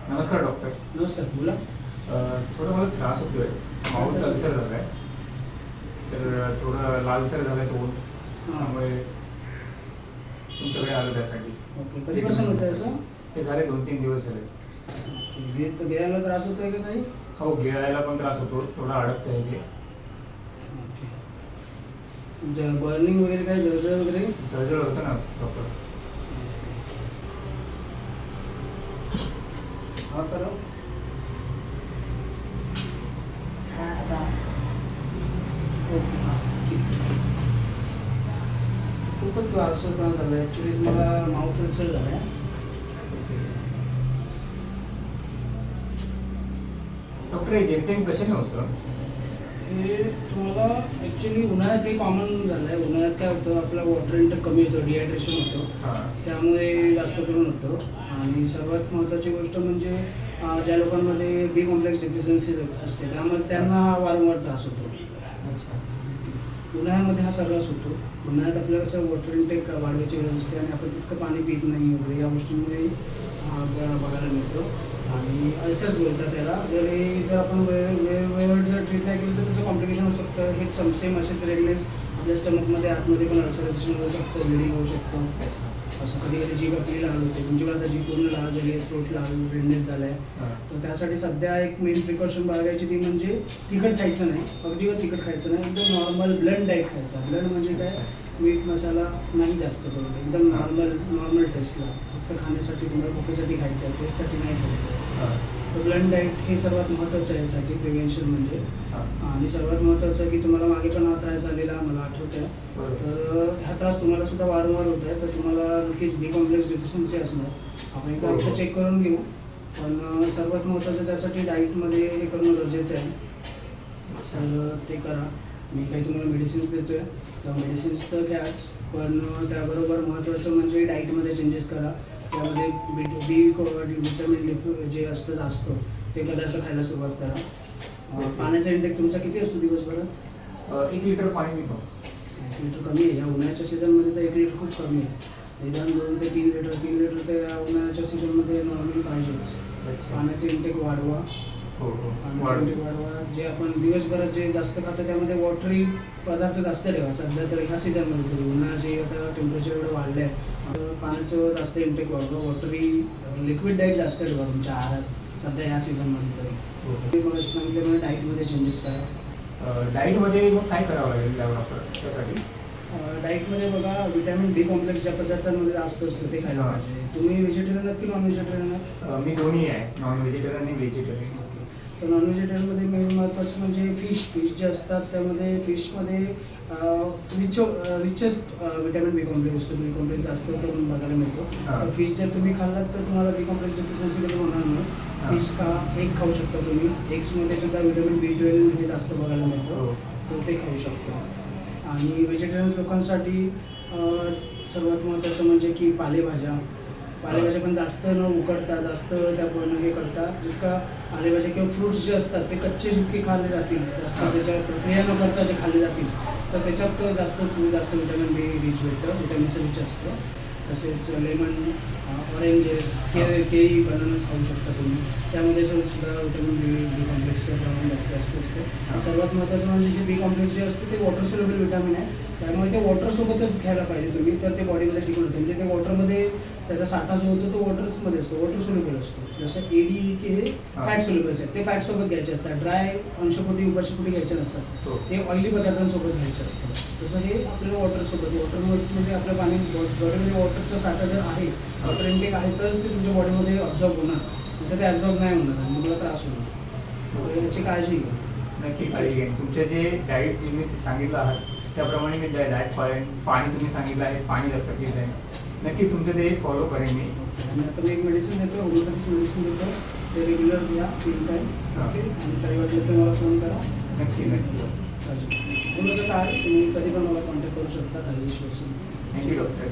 नमस्कार डॉक्टर. नमस्कार, बोला. थोडा मला त्रास होतोय. माऊथ अल्सर झाला आहे. तर थोडं लालसर झालं आहे तोंड. त्यामुळे तुमच्याकडे आलो त्यासाठी. ओके, कधीपासून होतं असं? हे झाले 2-3 दिवस झाले. ओके, गिळायला त्रास होतोय का काही? हो, गिळायला पण त्रास होतो. थोडा अडकतं आहे ते. ओके, बर्निंग वगैरे काय, जळजळ वगैरे? जळजळ होतं ना डॉक्टर. हा करा. असा. ओके, हां ठीक. खूपच अल्सरपणा झाला आहे. ॲक्च्युली तुम्हाला माउथ अल्सर झाला आहे. डॉक्टर हे जेमतेम कशाने होतं? हे तुम्हाला ॲक्च्युली उन्हाळ्यात हे कॉमन झालं आहे. उन्हाळ्यात काय होतं, आपला वॉटर इंटेक कमी होतं, डिहायड्रेशन होतं, त्यामुळे जास्त करून होतं. आणि सर्वात महत्त्वाची गोष्ट म्हणजे ज्या लोकांमध्ये बी कॉम्प्लेक्स डेफिशियन्सी असते त्यामध्ये त्यांना वारंवार त्रास होतो. उन्हाळ्यामध्ये हा सगळाच होतो. उन्हाळ्यात आपल्याला कसं वॉटर इंटेक वाढवायची गरज असते आणि आपण तितकं पाणी पित नाही वगैरे, या गोष्टींमुळे बघायला मिळतो. आणि अल्सर्स बोलतात त्याला. जर आपण वेळेवर जर ट्रीट नाही केलं तर त्याचं कॉम्प्लिकेशन होऊ शकतं. हे सेम असेच रेडनेस आपल्या स्टमकमध्ये आतमध्ये पण अल्सरेशन होऊ शकतं, ब्लिडिंग होऊ शकतं. असं कधी कधी जीभ आपली लाल होते. तुमची आता जीभ पूर्ण लाल झाली आहे, थ्रोट लाल, रेडनेस झाला आहे. तर त्यासाठी सध्या एक मेन प्रिकॉशन बाळगायची ती म्हणजे तिखट खायचं नाही, अगदीवर तिखट खायचं नाही. एकदम नॉर्मल ब्लंड डाएट खायचा. ब्लंड म्हणजे काय, मीठ मसाला नाही जास्त करून, एकदम नॉर्मल टेस्टला. फक्त खाण्यासाठी, तुम्हाला भुकेसाठी खायचं आहे, टेस्टसाठी नाही खायचं. तर ब्लंड डाएट हे सर्वात महत्त्वाचं आहे यासाठी, प्रिव्हेन्शन म्हणजे. आणि सर्वात महत्त्वाचं की तुम्हाला मागे पण हा त्रास झालेला मला आठवत आहे. तर हा त्रास तुम्हाला सुद्धा वारंवार होत आहे, तर तुम्हाला नक्कीच बी कॉम्प्लेक्स डेफिशियन्सी असणार. आपण एकदा औषध चेक करून घेऊ, पण सर्वात महत्त्वाचं त्यासाठी डाईटमध्ये हे करणं गरजेचं आहे. तर ते करा. मी काही तुम्हाला मेडिसिन्स देतो आहे, तर मेडिसिन्स तर घ्याच, पण त्याबरोबर महत्त्वाचं म्हणजे डाईटमध्ये चेंजेस करा. त्यामध्ये विटॅमिन जे असतं ते पदार्थ खायला सुरुवात करा. पाण्याचा इंटेक तुमचा किती असतो दिवसभरात? 1 लिटर पाणी पितो. 1 लिटर कमी आहे. या उन्हाळ्याच्या सीझनमध्ये तर 1 लिटर खूप कमी आहे. निदान 2 ते 3 लिटर. 3 लिटर तर या उन्हाळ्याच्या सीझनमध्ये नॉर्मली पाहिजेच. पाण्याचे इंटेक वाढवा. पाण्याचे इंटेक वाढवा. जे आपण दिवसभरात जे जास्त खातो त्यामध्ये वॉटरी पदार्थ जास्त ठेवा. सध्या तर ह्या सीझनमध्ये तरी उन्हाळ्याचे आता टेम्परेचर एवढं वाढलं आहे, पाण्याचं जास्त इंटेक वाढवा. वॉटरी लिक्विड डाईट जास्त ठेवा तुमच्या आहारात सध्या ह्या सीझनमध्ये तरी. मला सांगितलं डाईटमध्ये चेंजेस करा. डाईटमध्ये मग काय करावं लागेल त्यासाठी? डाईटमध्ये बघा, विटॅमिन बी कॉम्प्लेक्स ज्या पदार्थांमध्ये जास्त असतं ते खायला पाहिजे. तुम्ही व्हेजिटेरियन आहात की नॉन व्हेजिटेरियन आहात? मी दोन्ही आहे, नॉन व्हेजिटेरियन आणि व्हेजिटेरियन. तर नॉन व्हेजिटेरियनमध्ये मेन महत्त्वाचं म्हणजे फिश जे असतात त्यामध्ये फिशमध्ये रिचेस्ट विटॅमिन बी कॉम्प्लेक्स असतो. बी कॉम्प्लेक्स जास्त करून बघायला मिळतो. तर फिश जर तुम्ही खाल्लात तर तुम्हाला बी कॉम्प्लेक्स डेफिशियन्सी कधी होणार नाही. फिश एग खाऊ शकता तुम्ही. एग्समध्ये सुद्धा विटॅमिन B12 हे जास्त बघायला मिळतं, तर ते खाऊ शकता. आणि व्हेजिटेरियन लोकांसाठी सर्वात महत्त्वाचं म्हणजे की पालेभाज्या पण जास्त न उकडता, जास्त त्या पण हे करता, जितका पालेभाज्या किंवा फ्रूट्स जे असतात ते कच्चे जितके खाल्ले जातील, जास्त त्याच्या प्रक्रिया न करता जे खाल्ले जातील, तर त्याच्यात जास्त विटॅमिन बी रिच भेटतं, विटॅमिन सी रिच असतं. तसेच लेमन, ऑरेंजेस, केळी, बनानास खाऊ शकता तुम्ही. त्यामध्ये सुद्धा विटॅमिन बी कॉम्प्लेक्सचं प्रमाण जास्त असतं. सर्वात महत्त्वाचं म्हणजे जे बी कॉम्प्लेक्स जे असतं ते वॉटर सोल्युबल विटॅमिन आहे, त्यामुळे ते वॉटरसोबतच घ्यायला पाहिजे तुम्ही, तर ते बॉडीमध्ये टिकून होतं. म्हणजे ते वॉटरमध्ये त्याचा साठा जो होतो तो वॉटरमध्ये असतो, वॉटर सोल्युबल असतो. जसं AD के हे फॅट सोल्युबल्स आहेत, ते फॅटसोबत घ्यायचे असतात. ड्राय अंशपोटी उपाशीपोटी घ्यायचे नसतात, ते ऑइली पदार्थांसोबत घ्यायचे असतात. तसं हे आपल्याला वॉटरमध्ये आपल्या पाणी बॉडीमध्ये वॉटरचा साठा जर आहे, वॉटर इंटेक आहे, तरच ते तुमच्या बॉडीमध्ये ऑब्झॉर्ब होणार, तर ते ॲब्झॉर्ब नाही होणार आणि तुम्हाला त्रास होणार. याची काळजी घ्या. नक्की काळजी घेईन. तुमचे जे डाईट जे मी सांगितलं आहात त्याप्रमाणे मी डाएट पाळेन. पाणी तुम्ही सांगितलं आहे, पाणी जास्त पित आहे. नक्की तुमचं ते फॉलो करेन मी. आणि आता मी एक मेडिसिन देतो, होमिओपॅथीचं मेडिसिन देतो, ते रेग्युलर घ्या 3 टाईम. ओके. आणि काही वाटलं तर मला फोन करा. नक्की. थोडंसं काय तुम्ही कधी पण मला कॉन्टॅक्ट करू शकता काही इश्यू असेल. Thank you doctor.